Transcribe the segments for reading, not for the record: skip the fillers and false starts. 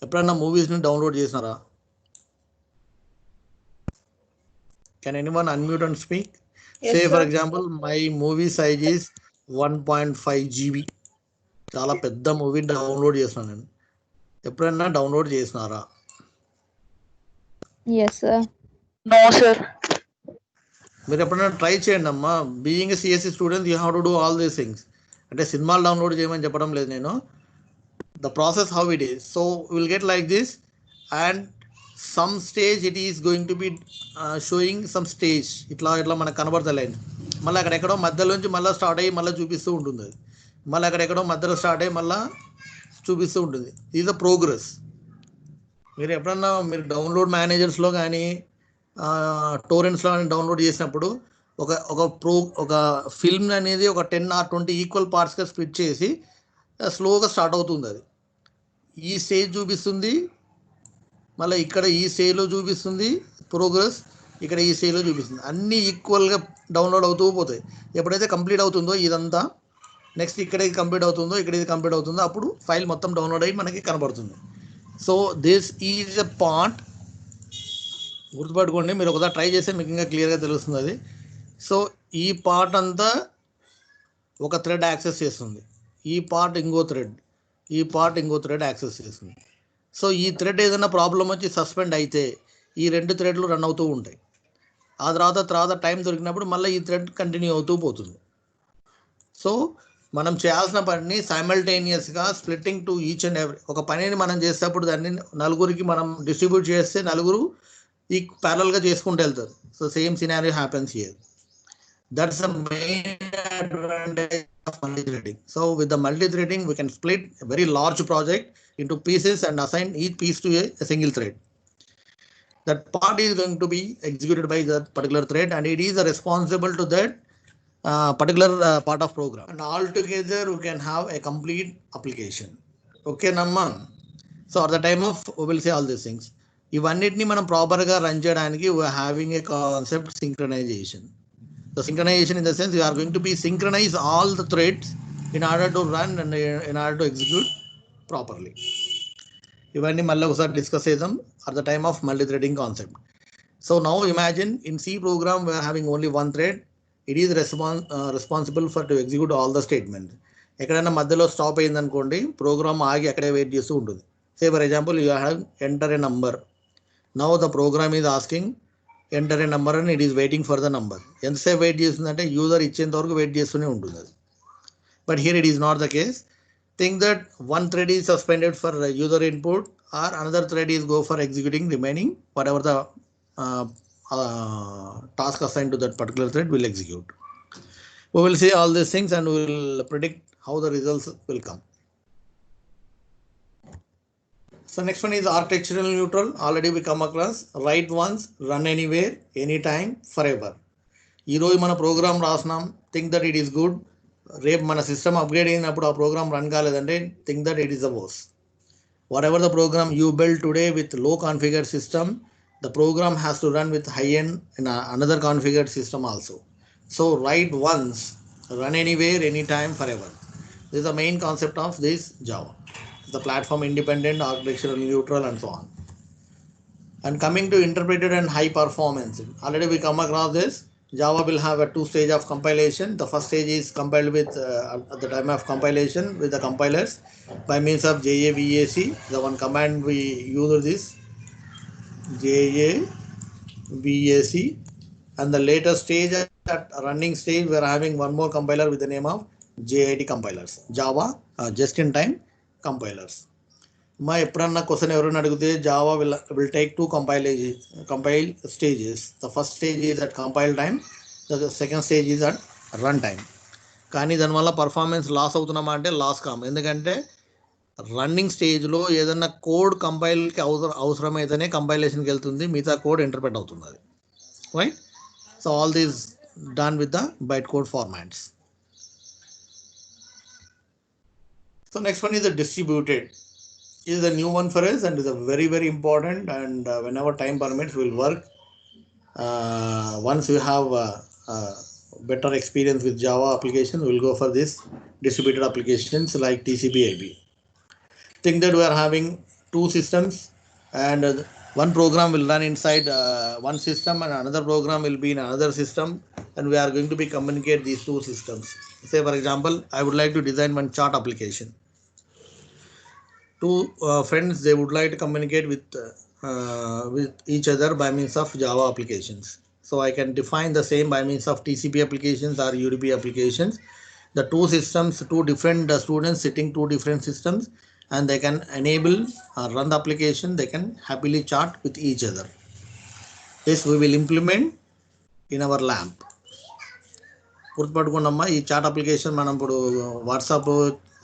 ఎప్పుడన్నా మూవీస్ని డౌన్లోడ్ చేసినారా? Can anyone unmute and speak? Yes, Say, sir. for example, my movie size is 1.5 GB. చాలా పెద్ద movie download చేసినాను నేను. ఎప్పుడైనా డౌన్లోడ్ చేసినారా? Yes, sir. No, sir. మీరు ఎప్పుడైనా ట్రై చేయండి అమ్మా. Being CSC students you have to do all these things. అంటే సినిమాలు డౌన్లోడ్ చేయమని చెప్పడం లేదు నేను. The process how it is. So will get like this and some stage it is going to be showing some stage. ఇట్లా మనకు కనబడతలేదు. మళ్ళీ అక్కడెక్కడో మధ్యలోంచి మళ్ళీ స్టార్ట్ అయ్యి మళ్ళీ చూపిస్తూ ఉంటుంది అది. మళ్ళీ అక్కడెక్కడో మధ్యలో స్టార్ట్ అయ్యి మళ్ళీ చూపిస్తూ ఉంటుంది. ఇది ద ప్రోగ్రెస్. మీరు ఎప్పుడన్నా మీరు డౌన్లోడ్ మేనేజర్స్లో కానీ టోరెంట్స్లో కానీ డౌన్లోడ్ చేసినప్పుడు ఒక ఫిల్మ్ అనేది ఒక 10 or 20 ఈక్వల్ పార్ట్స్గా స్ప్లిట్ చేసి స్లోగా స్టార్ట్ అవుతుంది. అది ఈ స్టేజ్ చూపిస్తుంది, మళ్ళీ ఇక్కడ ఈ స్టేజ్లో చూపిస్తుంది ప్రోగ్రెస్, ఇక్కడ ఈ స్టేజ్లో చూపిస్తుంది. అన్నీ ఈక్వల్గా డౌన్లోడ్ అవుతూ పోతాయి. ఎప్పుడైతే కంప్లీట్ అవుతుందో ఇదంతా, నెక్స్ట్ ఇక్కడ ఇది కంప్లీట్ అవుతుందో ఇక్కడ ఇది కంప్లీట్ అవుతుందో అప్పుడు ఫైల్ మొత్తం డౌన్లోడ్ అయ్యి మనకి కనబడుతుంది. So this is a part. గుర్తుపట్టుకోండి, మీరు ఒకసారి ట్రై చేస్తే మీకు ఇంకా క్లియర్గా తెలుస్తుంది అది. సో ఈ పార్ట్ అంతా ఒక థ్రెడ్ యాక్సెస్ చేస్తుంది, ఈ పార్ట్ ఇంకో థ్రెడ్, ఈ పార్ట్ ఇంకో థ్రెడ్ యాక్సెస్ చేస్తుంది. సో ఈ థ్రెడ్ ఏదైనా ప్రాబ్లం వచ్చి సస్పెండ్ అయితే ఈ 2 థ్రెడ్లు రన్ అవుతూ ఉంటాయి. ఆ తర్వాత టైం దొరికినప్పుడు మళ్ళీ ఈ థ్రెడ్ కంటిన్యూ అవుతూ పోతుంది. సో మనం చేయాల్సిన పనిని సైమల్టేనియస్గా splitting to each and every. ఒక పనిని మనం చేసేటప్పుడు దాన్ని నలుగురికి మనం డిస్ట్రిబ్యూట్ చేస్తే నలుగురు ఈ ప్యారల్గా చేసుకుంటూ వెళ్తారు. So same scenario happens here. That's the main advantage of multi-threading. So with the multi-threading, we can split a very large project into pieces and assign each piece to a single thread. That part is going to be executed by that particular thread, and it is responsible to that particular part of program. And all together, we can have a complete application. Okay, Namma. So at the time of, we will say all these things. ఇవన్నిటిని మనం ప్రాపర్గా run చేయడానికి we are having a concept synchronization. The synchronization in the sense you are going to be synchronize all the threads in order to run and in order to execute properly. ఇవన్నీ మళ్ళీ ఒకసారి discuss చేద్దాం at the time of multi-threading concept. So now imagine in C program we are having only one thread. It is responsible for to execute all the statements. ఎక్కడైనా మధ్యలో stop అయింది అనుకోండి, programme ఆగి అక్కడే వెయిట్ చేస్తూ ఉంటుంది. Say for example you have enter a number. Now the program is asking enter a number and it is waiting for the number. ఎంతసేపు wait చేస్తుందంటే యూజర్ ఇచ్చేంత వరకు వెయిట్ చేస్తూనే ఉంటుంది అది. But here it is not the case. Think that one thread is suspended for user input or another thread is go for executing remaining whatever the task assigned to that particular thread will execute. We will see all these things and we will predict how the results will come. So next one is architectural neutral. Already we come across. Write once, run anywhere, anytime, forever. ఈ రోజు మన program రాసినాం, think that it is good. రేపు మన system upgrade అయినప్పుడు ఆ program run కాలేదంటే think that it is the worst. Whatever the program you build today with low configured system, the program has to run with high end in another configured system also. So write once, run anywhere, anytime, forever. This is the main concept of this Java. The platform independent, architectural neutral, and so on. And coming to interpreted and high performance, already we come across this. Java will have a 2 stage of compilation. The first stage is compiled with at the time of compilation with the compilers by means of JAVAC. The one command we use this JAVAC, and the later stage at running stage we are having one more compiler with the name of JIT compilers, Java just-in-time compilers. మా ఎప్పుడన్నా question ఎవరైనా అడిగితే Java will take 2 compile stages. The first stage is at compile time, the second stage is at run time. కానీ దానివల్ల performance loss అవుతున్నామా అంటే loss కాము. ఎందుకంటే running స్టేజ్లో ఏదన్నా కోడ్ కంపైల్కి అవసరమైతేనే కంపైలేషన్కి వెళ్తుంది, మిగతా కోడ్ ఇంటర్ప్రెట్ అవుతుంది అది, right? So all these done with the bytecode formats. So next one is the distributed. This is a new one for us and is a very very important, and whenever time permits will work. Once you have better experience with Java application, we will go for this distributed applications like TCP/IP. Think that we are having two systems, and one program will run inside one system, and another program will be in another system, and we are going to be communicate these two systems. Say for example, I would like to design one chart application. Two friends, they would like to communicate with each other by means of Java applications. So I can define the same by means of TCP applications or UDP applications. The two systems, two different students sitting two different systems, and they can enable run the application. They can happily chat with each other. This we will implement in our lab. గుర్తుపట్టుకున్నమ్మా ఈ chat application మనం ఇప్పుడు WhatsApp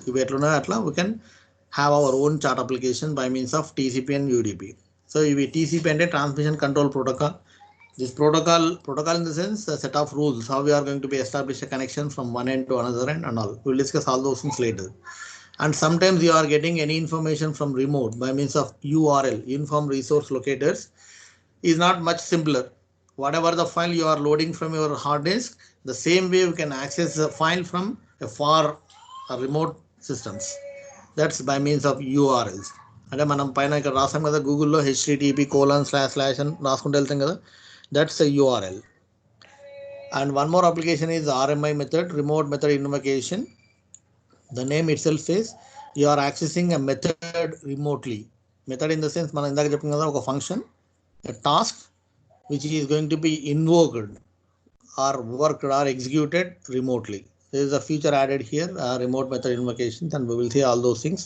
ఇవి ఎట్లున్నాయో అట్లా we can have our own chat application by means of TCP and UDP. So ఇవి TCP అంటే transmission control protocol. This protocol in the sense a set of rules how we are going to be establish a connection from one end to another end and all. We will discuss all those things later. And sometimes you are getting any information from remote by means of URL, uniform resource locators, is not much simpler. Whatever the file you are loading from your hard disk, the same way you can access the file from a far remote systems. That's by means of URLs. అంటే మనం పైన ఇక్కడ రాసాం కదా గూగుల్లో http:// అని రాసుకుంటూ వెళ్తాం కదా, that's a URL. And one more application is RMI method, remote method invocation. The name itself says you are accessing a method remotely. Method in the sense మనం ఇందాక చెప్పుకున్నాం కదా ఒక function, a task which is going to be invoked or worked or executed remotely. There is a feature added here, remote method invocations, and we will see all those things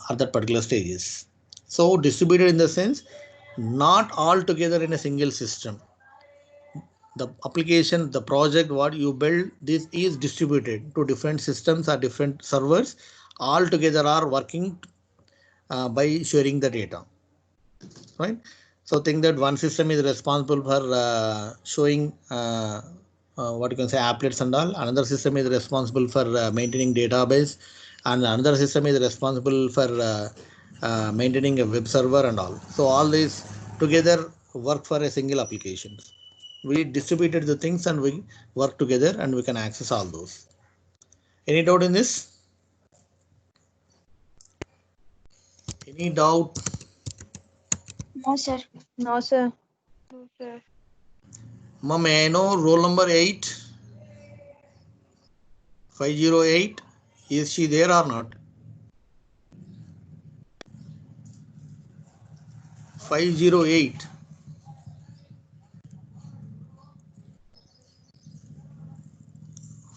at that particular stages. So distributed in the sense not all together in a single system. The application, the project what you build, this is distributed to different systems or different servers. All together are working by sharing the data, right? So think that one system is responsible for showing what you can say applets and all. Another system is responsible for maintaining database, and another system is responsible for maintaining a web server and all. So all these together work for a single application. We distributed the things and we work together and we can access all those. Any doubt in this? Any doubt? No, sir. No, sir. No, sir. Ma'am, may I know roll number 8? 508. Is she there or not? 508.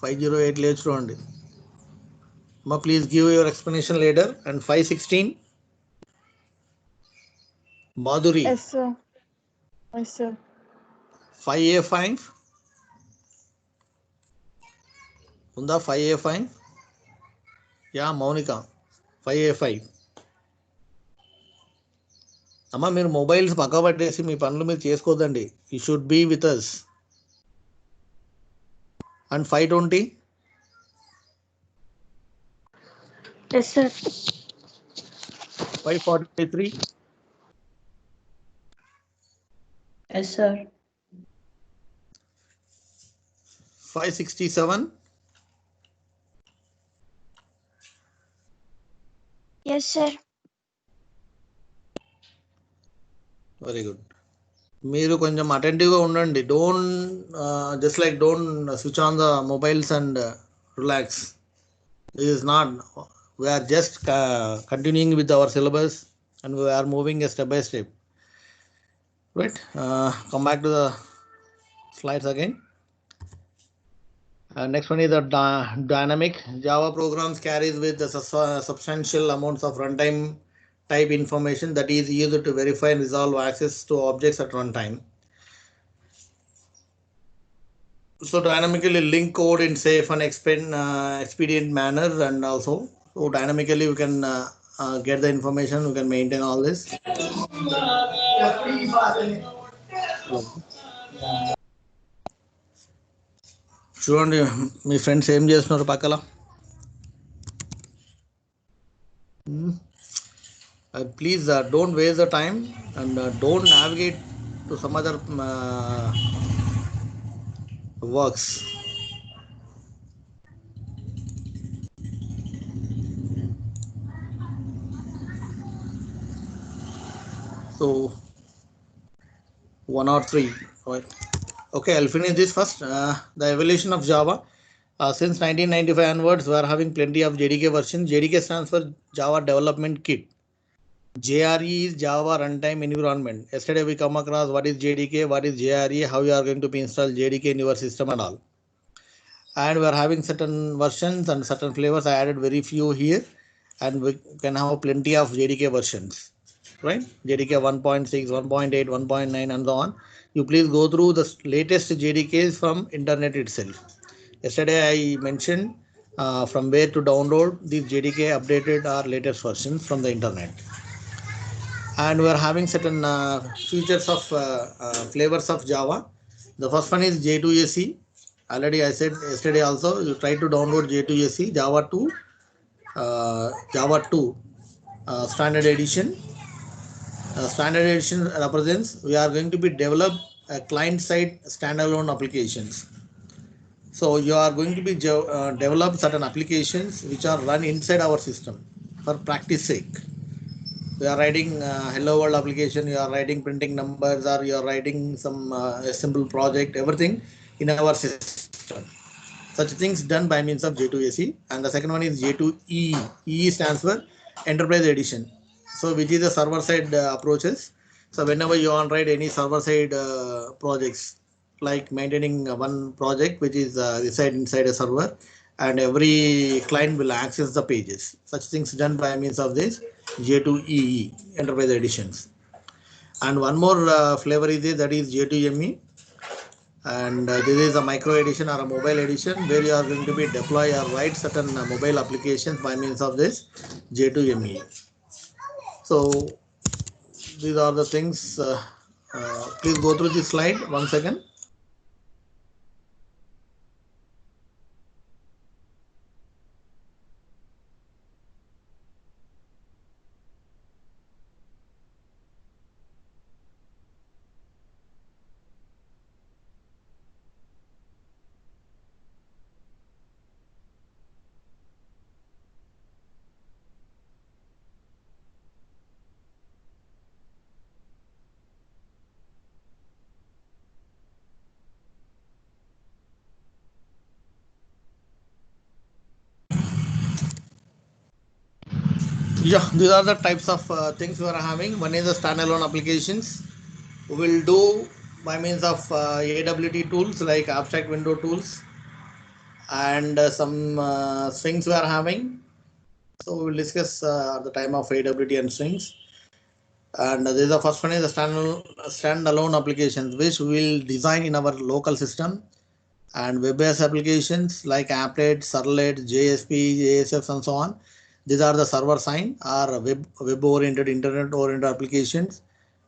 508 let's round. Ma, please give your explanation later. And 516. Madhuri. Yes, sir. Yes, sir. 5A5. Unda 5A5. Yeah, Monica. 5A5. అమ్మా మీరు mobiles పక్క పట్టేసి మీ పనులు మీరు చేసుకోవద్దండి. You should be with us. And 520. Yes, sir. 543. Yes, sir. 567. Yes, sir. Very good. మీరు కొంచెం అటెంటివ్గా ఉండండి. Don't just like don't switch on the mobiles and relax. This is not, we're just continuing with our syllabus and we're moving step by step. Right, come back to the slides again. Next one is the dynamic. Java programs carries with the substantial amounts of runtime type information that is used to verify and resolve access to objects at runtime. So dynamically link code in safe and expedient manner, and also so dynamically we can get the information, we can maintain all this. చూడండి మీ friends ఏం చేస్తున్నారు పక్కల. Please don't waste the time and don't navigate to some other works. So 1 or 3. Right. Okay, I'll finish this first. The evolution of Java. Since 1995 onwards, we are having plenty of JDK versions. JDK stands for Java Development Kit. JRE is Java Runtime Environment. Yesterday we come across what is JDK, what is JRE, how you are going to be install JDK in your system and all. And we are having certain versions and certain flavors. I added very few here, and we can have plenty of JDK versions, right? JDK 1.6, 1.8, 1.9 and so on. You please go through the latest JDKs from internet itself. Yesterday I mentioned from where to download these JDK updated or latest versions from the internet. And we are having certain features of flavors of Java. The first one is J2SE. Already I said yesterday also, you try to download J2SE, Java 2 standard edition. Standard edition represents we are going to be develop a client-side standalone applications. So you are going to be develop certain applications which are run inside our system for practice sake. You are writing hello world application, you are writing printing numbers, or you are writing some a simple project, everything in our system. Such things done by means of J2SE. And the second one is J2EE. EE stands for Enterprise Edition. So which is the server side approaches. So whenever you want to write any server side projects, like maintaining one project which is reside inside a server, and every client will access the pages. Such things done by means of this J2EE Enterprise Editions. And one more flavor is this, that is J2ME. And this is a micro edition or a mobile edition where you are going to be deploy or write certain mobile applications by means of this J2ME. So these are the things. Please go through this slide once again. Yeah, these are the types of things we are having. One is the standalone applications. We will do by means of AWT tools like abstract window tools, and some strings we are having. So we will discuss at the time of AWT and strings. And this is the first one is the standalone applications which we will design in our local system, and web-based applications like applet, servlet, JSP, JSF and so on. These are the server side or web-oriented, internet-oriented applications.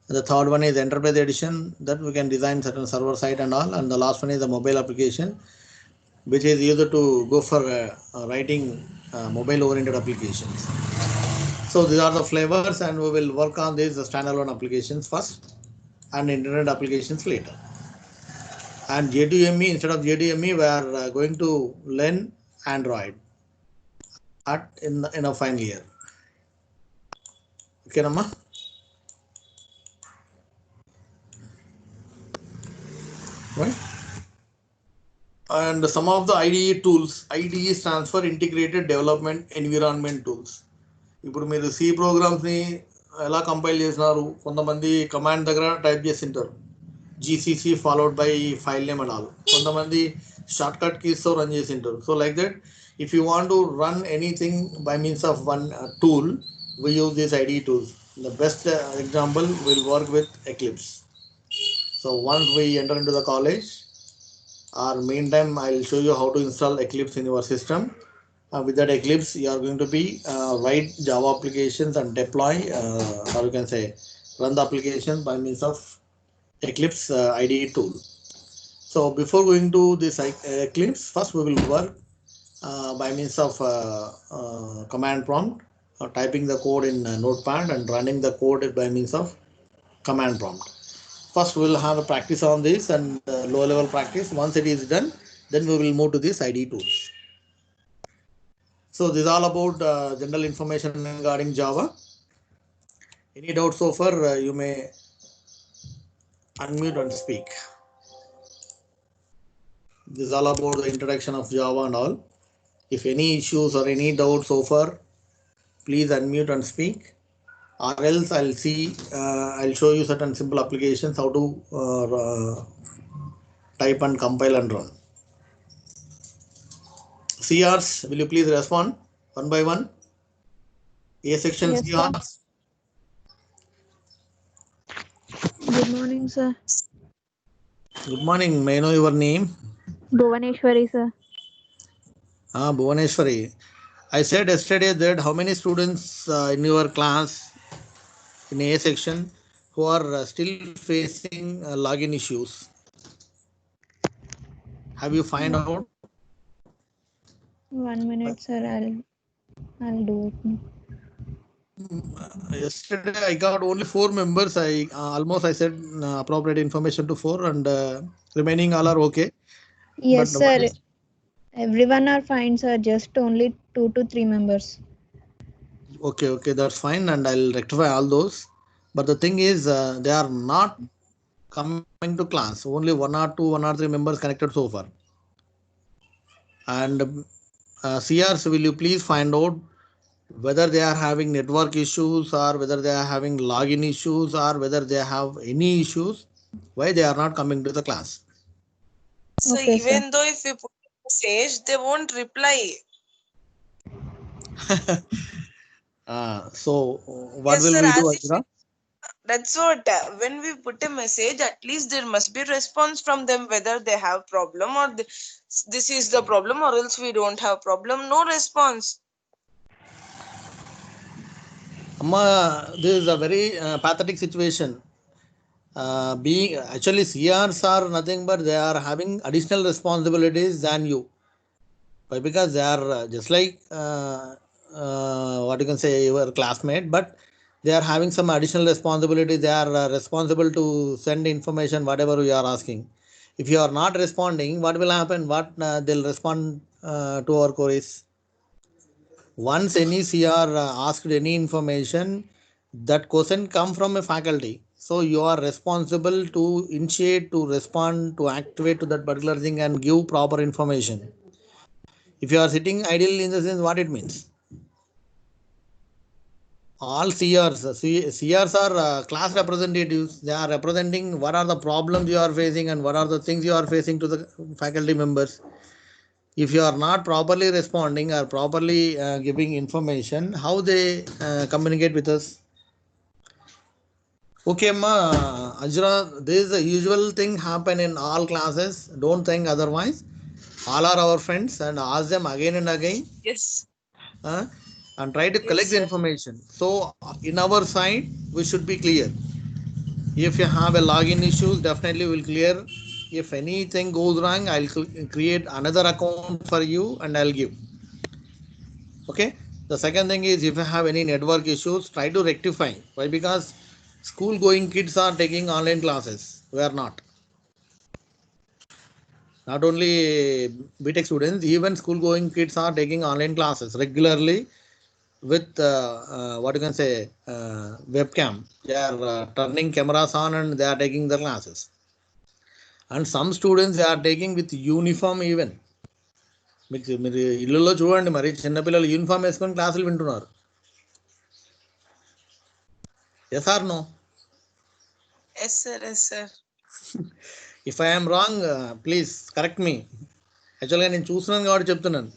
The third one is enterprise edition that we can design certain server side and all. And the last one is the mobile application, which is used to go for writing mobile-oriented applications. So these are the flavors, and we will work on these standalone applications first and internet applications later. And J2ME, instead of J2ME, we are going to learn Android in a final year. Okay, Nama? Right? And some of the IDE tools. IDE stands for Integrated Development Environment Tools. ఇప్పుడు మీరు C ప్రోగ్రామ్స్ని ఎలా compile చేసినారు, కొంతమంది command దగ్గర type చేసింటారు GCC followed by file name and all, కొంతమంది shortcut కీస్తో run చేసింటారు. So like that if you want to run anything by means of one tool, we use these IDE tools. The best example will work with Eclipse. So once we enter into the college, or meantime I'll show you how to install Eclipse in your system. With that Eclipse, you are going to be write Java applications and deploy, or you can say run the application by means of Eclipse IDE tool. So before going to this Eclipse, first we will work by means of command prompt, typing the code in Notepad and running the code by means of command prompt. First we will have a practice on this and low level practice. Once it is done, then we will move to this IDE tools. So this is all about general information regarding Java. Any doubts so far? You may unmute and speak. This is all about the introduction of Java and all. If any issues or any doubts so far, please unmute and speak. Or else I'll show you certain simple applications how to type and compile and run. CRs, will you please respond one by one? A section Yes, sir. CRs. Good morning, sir. Good morning. May I know your name? Bhuvaneshwari, sir. Bhuvaneshwari. I said yesterday that how many students in your class in A section who are still facing login issues? Have you find out? 1 minute, sir. I'll do it. Yesterday I got only 4 members. I said appropriate information to 4 and remaining all are okay. Yes, But what sir. is- Everyone are fine, sir. Just only 2 to 3 members. Okay, that's fine and I'll rectify all those. But the thing is they are not coming to class. Only 1 or 3 members connected so far. And CRs, will you please find out whether they are having network issues or whether they are having login issues or whether they have any issues, why they are not coming to the class? So Okay, sir. even though if we put a message, they won't reply. So what Yes, will sir. we do, As if Ajra? that's what when we put a message, at least there must be response from them whether they have problem or this is the problem, or else we don't have problem. No response. Amma, this is a very pathetic situation. Being actually CRs are nothing but they are having additional responsibilities than you. Why? Because they are just like what you can say your classmate, but they are having some additional responsibility. They are responsible to send information whatever you are asking. If you are not responding, what will happen? What they'll respond to our queries. Once any CR asked any information, that question come from a faculty. So you are responsible to initiate, to respond, to activate to that particular thing and give proper information. If you are sitting idle in the sense, what it means? All CRs are class representatives. They are representing what are the problems you are facing and what are the things you are facing to the faculty members. If you are not properly responding or properly giving information, how they communicate with us? Okay, Ma, Ajra, this is the usual thing happen in all classes. Don't think otherwise. All are our friends and ask them again and again. Yes. uh, and try to Yes, collect the sir. information. So in our side, we should be clear. If you have a login issues, definitely will clear. If anything goes wrong, I'll create another account for you and I'll give. Okay. The second thing is if you have any network issues, try to rectify. Why? Because school going kids are taking online classes. We are not. Not only BTech students, even school going kids are taking online classes regularly with what you can say webcam. They are turning cameras on and they are taking the classes. And some students they are taking with uniform even. మీరు ఇళ్ళలో చూడండి మరి చిన్నపిల్లలు uniform వేసుకొని క్లాసులు వింటున్నారు. Yes or no? Yes, sir. Yes, sir. If I am wrong please correct me. యాక్చువల్గా నేను చూస్తున్నాను కాబట్టి చెప్తున్నాను.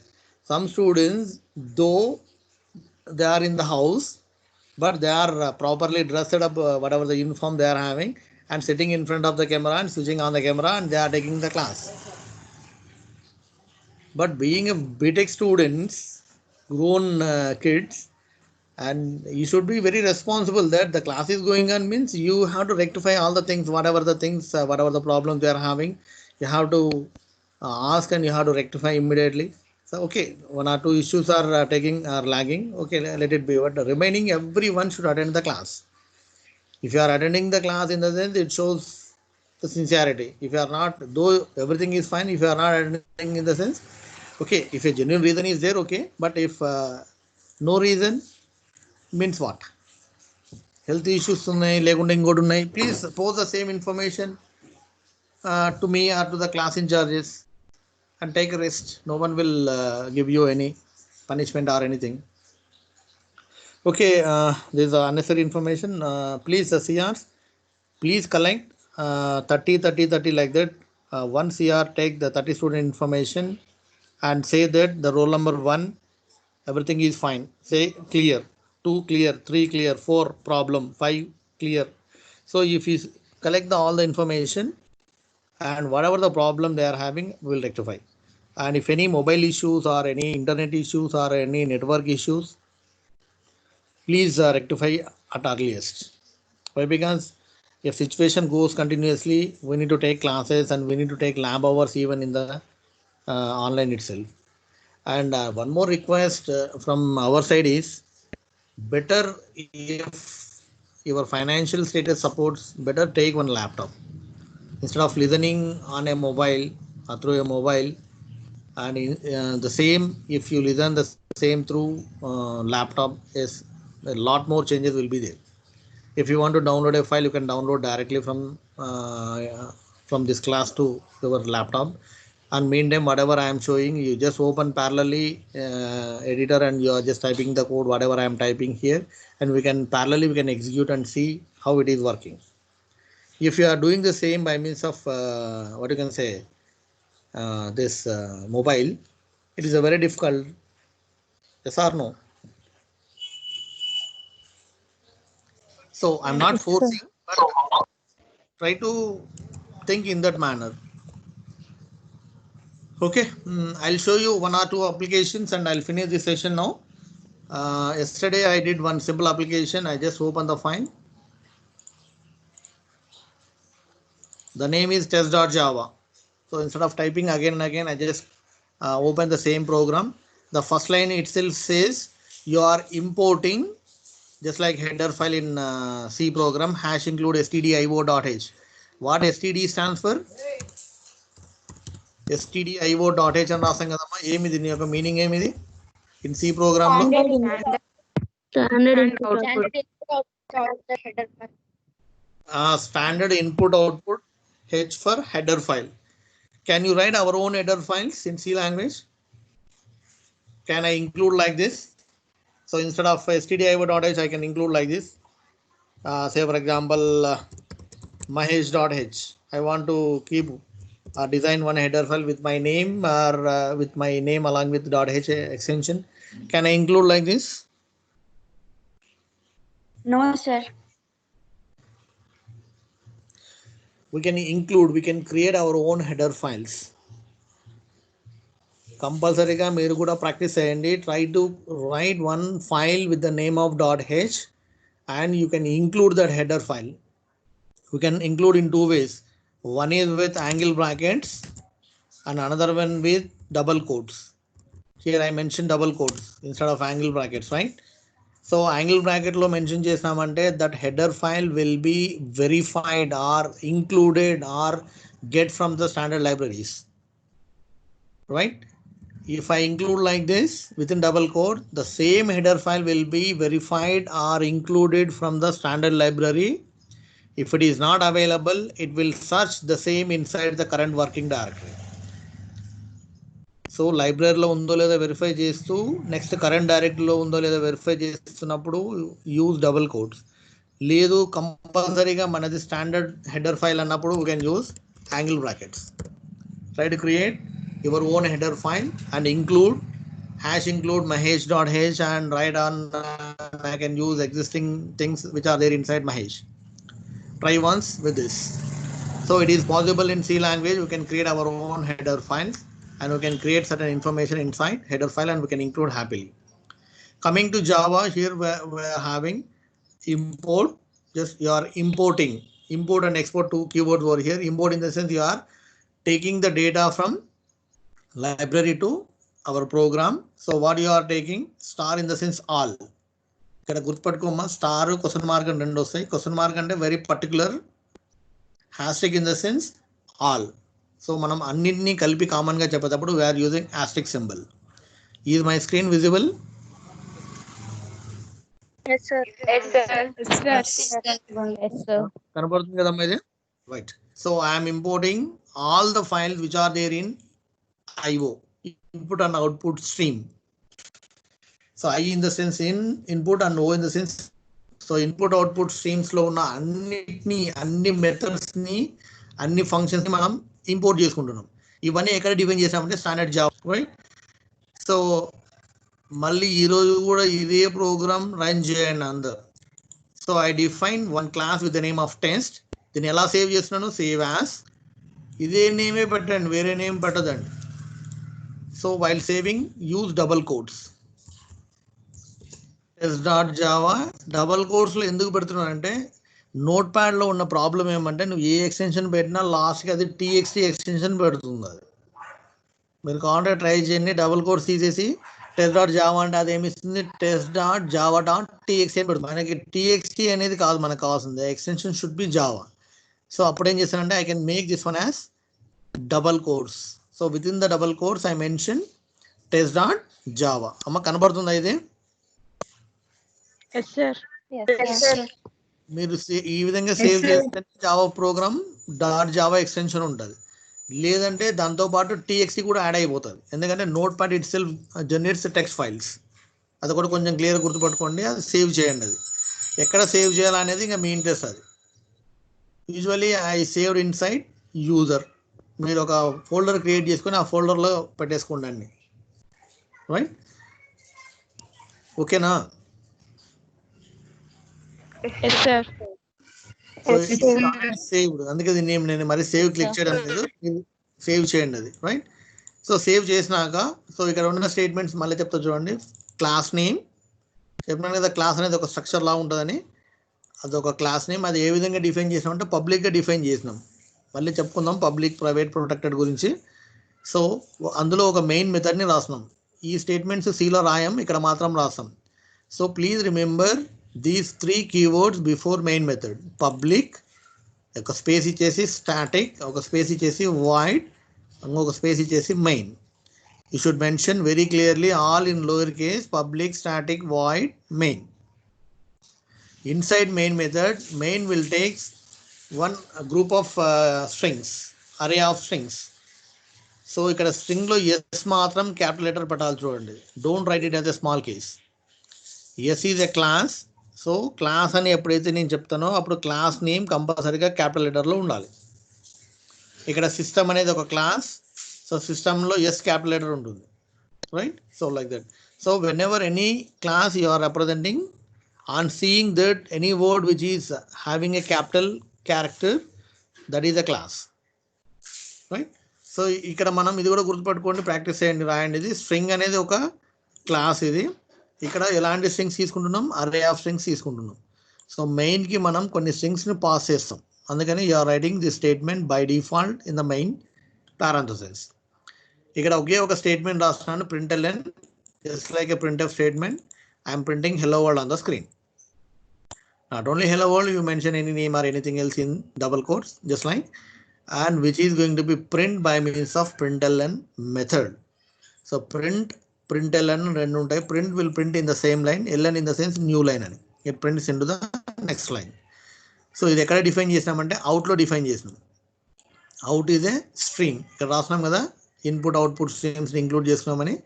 Some students though they are in the house but they are properly dressed up whatever the uniform they are having and sitting in front of the camera and switching on the camera and they are taking the class. But being a BTech students, grown kids, and you should be very responsible that the class is going on means you have to rectify all the things whatever the problems they are having, you have to ask and you have to rectify immediately. So okay, 1 or 2 issues are lagging, okay, let it be, but the remaining everyone should attend the class. If you are attending the class, in the sense it shows the sincerity. If you are not, though everything is fine, if you are not attending in the sense, okay, if a genuine reason is there, okay, but if no reason means what? health issues ఉన్నాయి లేకుంటే ఇంకోటి ఉన్నాయి, please post the same information to me or to the class in charges and take a rest. No one will give you any punishment or anything. Okay, this is unnecessary information. Please, CRs, please collect 30, 30, 30 like that. One CR take the 30 student information and say that the roll number 1, everything is fine. Say clear, 2 clear, 3 clear, 4 problem, 5 clear. So if you collect all the information and whatever the problem they are having, we will rectify. And if any mobile issues or any internet issues or any network issues, please rectify at earliest. Why? Because if situation goes continuously, we need to take classes and we need to take lab hours even in the online itself. And one more request from our side is, better if your financial status supports, better take one laptop instead of listening on a mobile or through a mobile. And the same, if you listen the same through laptop, is a lot more changes will be there. If you want to download a file, you can download directly from this class to your laptop. And meantime, whatever I am showing, you just open parallelly editor and you are just typing the code whatever I am typing here, and we can parallelly we can execute and see how it is working. If you are doing the same by means of what you can say this mobile, it is a very difficult. Yes or no? So I'm not forcing, but try to think in that manner. Okay, I'll show you 1 or 2 applications and I'll finish this session now. Yesterday I did one simple application. I just opened the file. The name is test.java. So instead of typing again and again, I just open the same program. The first line itself says you are importing, just like header file in C program, hash include stdio.h. What std stands for? stdio.h అని రాసాం కదమ్మా. ఏమిది నీ యొక్క meaning ఏమిది in C program లో? Standard input output, H for header file. Can you write our own header files in C language? Can I include like this? So instead of stdio.h, I can include like this. Say for example, mahesh.h. I want to keep design one header file with my name or with my name along with .h extension. Can I include like this? No, sir. We can include, we can create our own header files. కంపల్సరీగా మీరు కూడా practice చేయండి. Try to right one file with the name of .h and you can include that header file. You can include in 2 ways. One is with angle brackets and another one with double quotes. Here I mentioned double quotes instead of angle brackets, right? So angle bracket lo mention చేసామంటే that header file will be verified or included or get from the standard libraries, right? If I include like this within double quote, the same header file will be verified or included from the standard library. If it is not available, it will search the same inside the current working directory. So లైబ్రరీలో ఉందో లేదో verify చేస్తూ next current డైరెక్టరీలో ఉందో లేదో verify చేస్తున్నప్పుడు use double quotes. లేదు కంపల్సరీగా మనది స్టాండర్డ్ హెడర్ ఫైల్ అన్నప్పుడు we can use angle brackets. Try to create your own header file and include mahesh.h and write on I can use existing things which are there inside Mahesh. Try once with this. So it is possible in C language. We can create our own header files and we can create certain information inside header file and we can include happily. Coming to Java, here we are having import. Just you are importing, import and export 2 keywords over here. Import in the sense you are taking the data from library to our program. So what you are taking, star in the sense all. ఇక్కడ గుర్తుపెట్టుకోమ్మా, star question mark అని 2 వస్తాయి. Question mark అంటే very particular, asterisk in the sense all. సో మనం అన్నింటినీ కలిపి కామన్గా చెప్పేటప్పుడు we're using asterisk symbol. Is my screen visible? Yes, sir. Yes, sir. Yes, sir. కనబడుతుంది కదమ్మా ఇది right. So I'm importing all the files which are there in IO, input and output stream. So I in the sense in input and O in the sense, so input output streams లో ఉన్న అన్ని methods ని అన్ని functions ని మనం import చేసుకుంటున్నాం. ఇవన్నీ ఎక్కడ డిఫైన్ చేసామంటే స్టాండర్డ్ జావా, రైట్. సో మళ్ళీ ఈరోజు కూడా ఇదే ప్రోగ్రామ్ రన్ చేయండి అందరు. So I define one class with the name of test. దీన్ని ఎలా సేవ్ చేస్తున్నాను, సేవ్ యాజ్, ఇదే నేమే పెట్టండి, వేరే నేమ్ పెట్టదండి. So while saving use double quotes, test.java double కోట్స్లో ఎందుకు పెడుతున్నానంటే నోట్ ప్యాడ్లో ఉన్న ప్రాబ్లం ఏమంటే నువ్వు ఏ ఎక్స్టెన్షన్ పెట్టినా లాస్ట్కి అది TXT ఎక్స్టెన్షన్ పెడుతుంది. అది మీరు కావాలంటే ట్రై చేయండి, డబల్ కోట్స్ తీసేసి test.java అంటే అది ఏమిస్తుంది, test.java.txt అని పెడుతుంది. మనకి TXT అనేది కాదు మనకు కావాల్సింది, extension should be Java. So అప్పుడు ఏం చేస్తానంటే I can make this one as double quotes. So within the double quotes I mention test.java. అమ్మ కనబడుతుందా ఇది? Yes, sir. Yes, sir. మీరు ఈ విధంగా సేవ్ చేస్తే జావా ప్రోగ్రామ్ .java ఎక్స్టెన్షన్ ఉంటుంది. లేదంటే దాంతోపాటు TXT కూడా యాడ్ అయిపోతుంది, ఎందుకంటే note pad it self generates text files. అది కూడా కొంచెం క్లియర్ గుర్తుపట్టుకోండి, అది సేవ్ చేయండి. అది ఎక్కడ సేవ్ చేయాలనేది ఇంకా మీ ఇంట్రెస్ట్. అది usually I saved inside user. మీరు ఒక ఫోల్డర్ క్రియేట్ చేసుకొని ఆ ఫోల్డర్లో పెట్టేసుకోండి, రైట్. ఓకేనా? Yes, sir. సేవ్డ్, అందుకే నేను మరి సేవ్ క్లిక్ చేయడం లేదు, సేవ్ చేయండి అది, రైట్. సో సేవ్ చేసినాక సో ఇక్కడ ఉన్న స్టేట్మెంట్స్ మళ్ళీ చెప్తా చూడండి. క్లాస్ నేమ్ చెప్పినాను కదా, క్లాస్ అనేది ఒక స్ట్రక్చర్ లా ఉంటుందని. అదొక క్లాస్ నేమ్. అది ఏ విధంగా డిఫైన్ చేసినామంటే పబ్లిక్గా డిఫైన్ చేసినాం. మళ్ళీ చెప్పుకుందాం పబ్లిక్ ప్రైవేట్ ప్రొటెక్టెడ్ గురించి. సో అందులో ఒక మెయిన్ మెథడ్ని రాస్తున్నాం. ఈ స్టేట్మెంట్స్ Cలో రాయం, ఇక్కడ మాత్రం రాస్తాం. So please remember these 3 keywords before main method. Public, ఒక స్పేస్ ఇచ్చేసి స్టాటిక్, ఒక స్పేస్ ఇచ్చేసి వాయిడ్, ఇంకొక స్పేస్ ఇచ్చేసి main. You should mention very clearly all in lower case, public, static, void, main. Inside main method, main will take one group of strings, array of strings. So ఇక్కడ string లో yes మాత్రం capital letter పెట్టాలి చూడండి. Don't write it as a small case. Yes is a class. So class అని ఎప్పుడైతే నేను చెప్తానో అప్పుడు class name కంపల్సరీగా క్యాపిటల్ లెటర్లో ఉండాలి. ఇక్కడ సిస్టమ్ అనేది ఒక క్లాస్. సో సిస్టంలో ఎస్ క్యాపిటల్ లెటర్ ఉంటుంది, right. So like that. So whenever any class you are representing, on seeing that any word which is having a capital character, that is a class, right. So ఇక్కడ మనం ఇది కూడా గుర్తుపెట్టుకోండి, practice చేయండి, రాయండి. ఇది string అనేది ఒక క్లాస్. ఇది ఇక్కడ ఎలాంటి స్ట్రింగ్స్ తీసుకుంటున్నాం, అరే ఆఫ్ స్ట్రింగ్స్ తీసుకుంటున్నాం. సో మెయిన్కి మనం కొన్ని స్ట్రింగ్స్ని పాస్ చేస్తాం, అందుకని you are writing the statement by default in the main parenthesis. ఇక్కడ ఒకే ఒక స్టేట్మెంట్ రాస్తున్నాను, println, just like a printf statement. I am printing hello world on the screen. Not only hello world, you mention any name or anything else in double quotes, just like, and which is going to be print by means of println method. So println rendu untai. Print will print in the same line, ln in the sense new line ani. It prints into the next line. So ఇది ఎక్కడ define చేసినామంటే అవుట్లో define చేసినాం. Out is a stream. ఇక్కడ రాసినాం కదా input output స్ట్రీమ్స్ని include చేసుకున్నామని.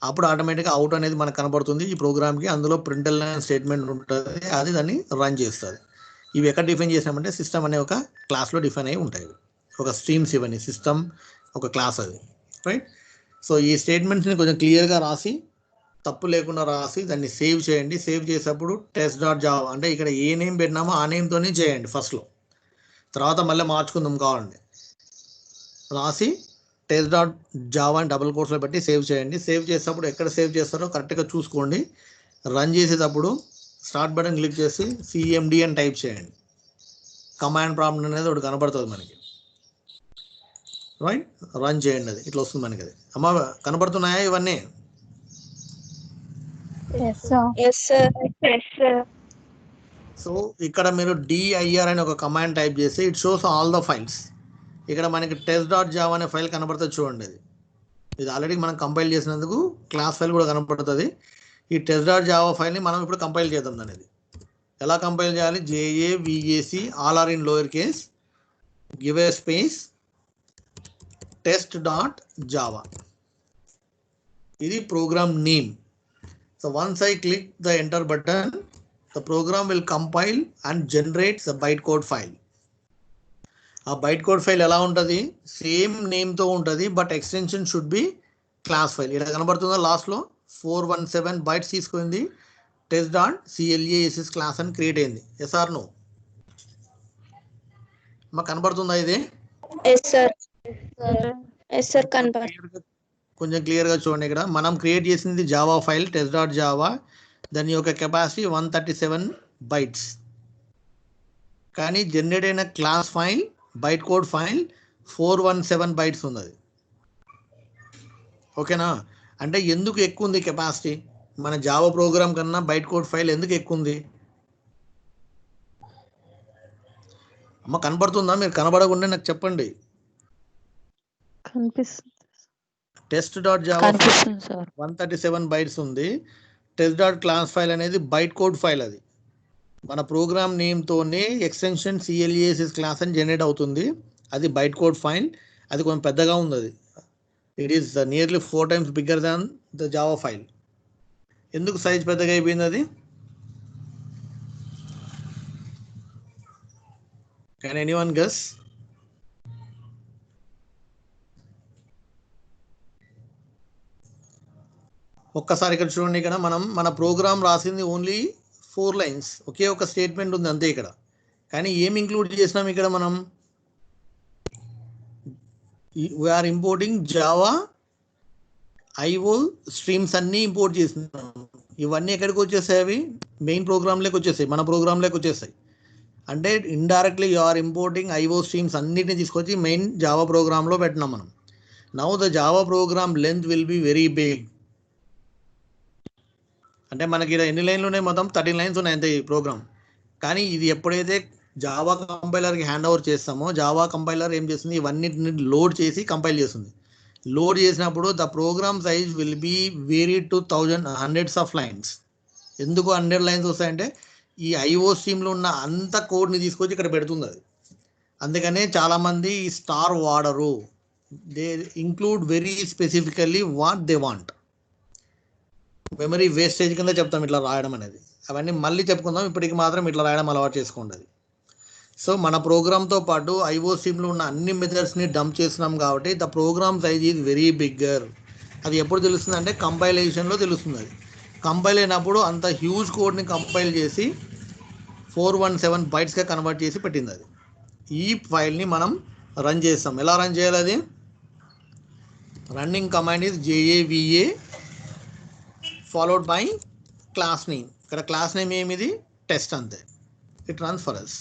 అప్పుడు ఆటోమేటిక్గా out అనేది మనకు కనబడుతుంది ఈ ప్రోగ్రామ్కి. అందులో println స్టేట్మెంట్ ఉంటుంది, అది దాన్ని రన్ చేస్తుంది. ఇవి ఎక్కడ డిఫైన్ చేసామంటే సిస్టమ్ అనే ఒక క్లాస్లో డిఫైన్ అయి ఉంటాయి. ఒక స్ట్రీమ్స్ ఇవన్నీ సిస్టమ్ ఒక క్లాస్ అది, రైట్. సో ఈ స్టేట్మెంట్స్ని కొంచెం క్లియర్గా రాసి, తప్పు లేకుండా రాసి దాన్ని సేవ్ చేయండి. సేవ్ చేసేటప్పుడు test.java అంటే ఇక్కడ ఏ నేమ్ పెట్టినామో ఆ నేమ్తోనే చేయండి ఫస్ట్లో, తర్వాత మళ్ళీ మార్చుకుందాం కావాలండి. రాసి test.java అని డబుల్ కోట్స్లో పెట్టి సేవ్ చేయండి. సేవ్ చేసేటప్పుడు ఎక్కడ సేవ్ చేస్తారో కరెక్ట్గా చూసుకోండి. రన్ చేసేటప్పుడు స్టార్ట్ బటన్ క్లిక్ చేసి CMD అని టైప్ చేయండి. కమాండ్ ప్రాంప్ట్ అనేది ఒకటి కనబడుతుంది మనకి, రైట్. రన్ చేయండి, అది ఇట్లా వస్తుంది మనకి. అది అమ్మ కనబడుతున్నాయా ఇవన్నీ? సో ఇక్కడ మీరు dir అని ఒక కమాండ్ టైప్ చేసి it shows all the files. ఇక్కడ మనకి test.java అనే ఫైల్ కనబడుతుంది చూడండి. ఇది ఆల్రెడీ మనం కంపైల్ చేసినందుకు క్లాస్ ఫైల్ కూడా కనబడుతుంది. ఈ టెస్ట్ డాట్ జావా ఫైల్ని మనం ఇప్పుడు కంపైల్ చేద్దాం అనేది. ఎలా కంపైల్ చేయాలి? JAVAC all are in lower case, give a space, test dot Java. ఇది program name. So once I click the enter button, the program will compile and generate the bytecode file. ఆ bytecode file ఎలా ఉంటుంది? Same నేమ్తో ఉంటుంది, but extension should be class file. ఇలా కనబడుతుందా? లాస్ట్లో 417 bytes తీసుకుంది, టెస్ట్ డాట్ CLASS క్లాస్ అని క్రియేట్ అయింది. Yes or no? మాకు కనబడుతుందా ఇది? ఎస్ సార్ కనపడుతుంది. కొంచెం క్లియర్గా చూడండి. ఇక్కడ మనం క్రియేట్ చేసింది Java file test dot Java. దాని యొక్క కెపాసిటీ 137 బైట్స్. కానీ జనరేట్ అయిన class file byte code file 417 bytes ఉన్నది. ఓకేనా? అంటే ఎందుకు ఎక్కువ ఉంది కెపాసిటీ? మన జావా ప్రోగ్రామ్ కన్నా బైట్ కోడ్ ఫైల్ ఎందుకు ఎక్కువ ఉంది? అమ్మ కనబడుతుందా? మీరు కనబడకుండా నాకు చెప్పండి. టెస్ట్ డాట్ జావా 137 బైట్స్ ఉంది. టెస్ట్ డాట్ క్లాస్ ఫైల్ అనేది బైట్ కోడ్ ఫైల్. అది మన ప్రోగ్రామ్ నేమ్తోనే ఎక్స్టెన్షన్ CLASS క్లాస్ అని జనరేట్ అవుతుంది. అది బైట్ కోడ్ ఫైల్. అది కొంచెం పెద్దగా ఉంది. అది it is nearly 4 times bigger than the Java file. ఎందుకు సైజ్ పెద్దగా అయిపోయింది అది? Can anyone guess? ఒక్కసారి ఇక్కడ చూడండి. ఇక్కడ మనం మన ప్రోగ్రామ్ రాసింది ఓన్లీ 4 lines, ఒకే ఒక స్టేట్మెంట్ ఉంది అంతే ఇక్కడ. కానీ ఏం ఇంక్లూడ్ చేసినాం ఇక్కడ? మనం we are importing Java IO streams అన్నీ ఇంపోర్ట్ చేసినాం. ఇవన్నీ ఎక్కడికి వచ్చేసాయి? అవి మెయిన్ ప్రోగ్రామ్లోకి వచ్చేసాయి, మన ప్రోగ్రామ్లోకి వచ్చేసాయి. అంటే indirectly you are importing IO streams అన్నిటిని తీసుకొచ్చి మెయిన్ జావా ప్రోగ్రాంలో పెట్టినాం మనం. Now the Java program length will be very big. అంటే మనకి ఇక్కడ ఎన్ని లైన్లు ఉన్నాయి? మొత్తం 13 lines ఉన్నాయి అంతే ఈ ప్రోగ్రామ్. కానీ ఇది ఎప్పుడైతే జావా కంపైలర్కి హ్యాండ్ ఓవర్ చేస్తామో, జావా కంపైలర్ ఏం చేస్తుంది? ఇవన్నిటిని లోడ్ చేసి కంపైల్ చేస్తుంది. లోడ్ చేసినప్పుడు the program size will be very to hundreds of lines. ఎందుకు 100 lines వస్తాయంటే ఈ IO స్ట్రీమ్లో ఉన్న అంత కోడ్ని తీసుకొచ్చి ఇక్కడ పెడుతుంది అది. అందుకనే చాలామంది ఈ స్టార్ వాడరు. They include very specifically what they want. Memory wastage కింద చెప్తాం ఇట్లా రాయడం అనేది. అవన్నీ మళ్ళీ చెప్పుకుందాం. ఇప్పటికి మాత్రం ఇట్లా రాయడం అలవాటు చేసుకోండి అది. సో మన ప్రోగ్రామ్తో పాటు IO స్ట్రీమ్లో ఉన్న అన్ని మెథడ్స్ని డంప్ చేస్తున్నాం కాబట్టి the program size is very bigger. అది ఎప్పుడు తెలుస్తుంది అంటే కంపైలేషన్లో తెలుస్తుంది. అది కంపైల్ అయినప్పుడు అంత హ్యూజ్ కోడ్ని కంపైల్ చేసి 417 బైట్స్గా కన్వర్ట్ చేసి పెట్టింది అది. ఈ ఫైల్ని మనం రన్ చేస్తాం. ఎలా రన్ చేయాలి? అది running command is JAVA followed by class name. ఇక్కడ క్లాస్ నేమ్ ఏమిది? టెస్ట్ అంతే. It runs for us.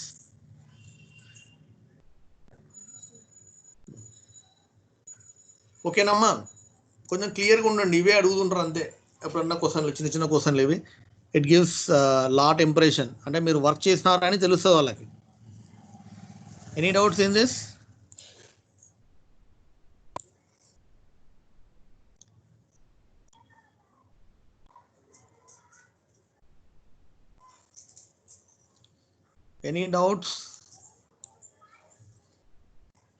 ఓకేనమ్మా? కొంచెం క్లియర్గా ఉండండి. ఇవే అడుగుతుంటారు అంతే. ఎప్పుడన్నా క్వశ్చన్లు, చిన్న చిన్న క్వశ్చన్లు ఇవి. It gives lot impression. అంటే మీరు వర్క్ చేసినారా అని తెలుస్తుంది వాళ్ళకి. Any doubts in this? Any doubts?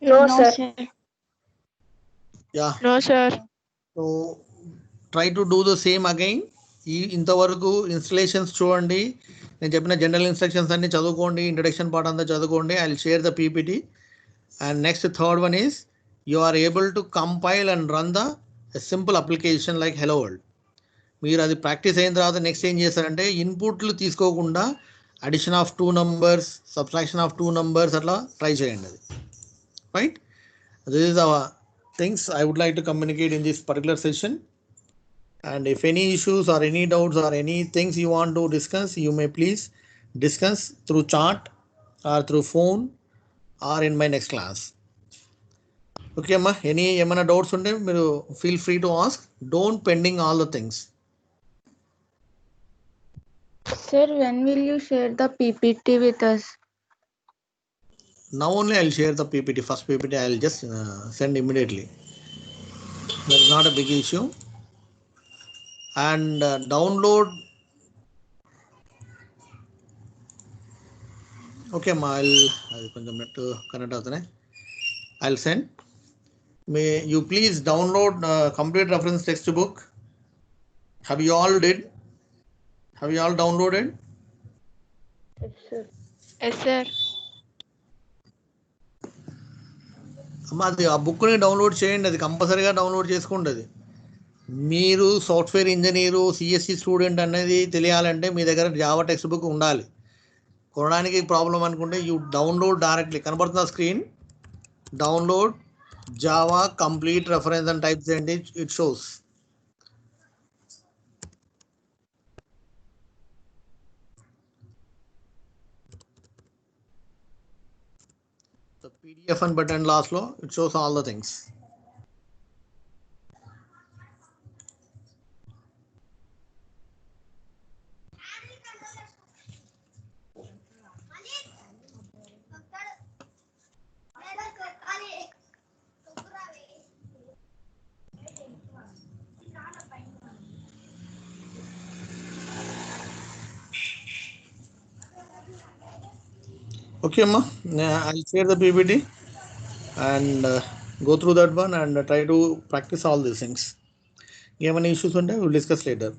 No, sir. Yeah. No, sir. So try to do the same again. ఇంతవరకు ఇన్స్టలేషన్స్ చూడండి. నేను చెప్పిన జనరల్ ఇన్స్ట్రక్షన్స్ అన్ని చదువుకోండి. ఇంట్రడక్షన్ పార్ట్ అంతా చదువుకోండి. I will share the PPT. And next third one is you are able to compile and run the simple application like hello world. మీరు అది ప్రాక్టీస్ అయిన తర్వాత నెక్స్ట్ ఏం చేస్తారంటే ఇన్పుట్లు తీసుకోకుండా addition of 2 numbers, subtraction of 2 numbers అట్లా try చేయండి అది. Right? This is our things I would like to communicate in this particular session. And if any issues or any doubts or any things you want to discuss, you may please discuss through chat or through phone or in my next class. Okay amma, ఏమైనా doubts ఉంటే మీరు feel free to ask. Don't pending all the things. Sir, when will you share the PPT with us? Now only I'll share the PPT. First PPT I'll just send immediately. That's not a big issue. and download. Okay, I'll connect. I'll send. May you please download complete reference textbook. Have you all did? Have you all downloaded? Yes, sir. Yes, sir. అమ్మా అది ఆ బుక్ని download చేయండి, అది కంపల్సరీగా download చేసుకోండి. అది మీరు సాఫ్ట్వేర్ ఇంజనీరు సిఎస్సి స్టూడెంట్ అనేది తెలియాలంటే మీ దగ్గర జావా టెక్స్ట్ బుక్ ఉండాలి. కొనడానికి ప్రాబ్లం అనుకుంటే యూ డౌన్లోడ్ డైరెక్ట్లీ, కనబడుతున్న screen, download Java complete reference అని టైప్ చేయండి, it shows. The PDF and button last law, it shows all the things. Okay, Ma, I'll share the PPT and go through that one and try to practice all these things. You have any issues on that? We'll discuss later.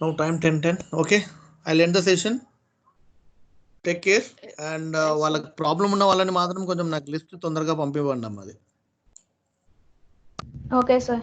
Now time 10:10. Okay, I'll end the session. Take care and వాళ్ళకి problem ఉన్న వాళ్ళని మాత్రం కొంచెం నాకు list తొందరగా పంపివ్వండి అమ్మా. అది Okay, sir.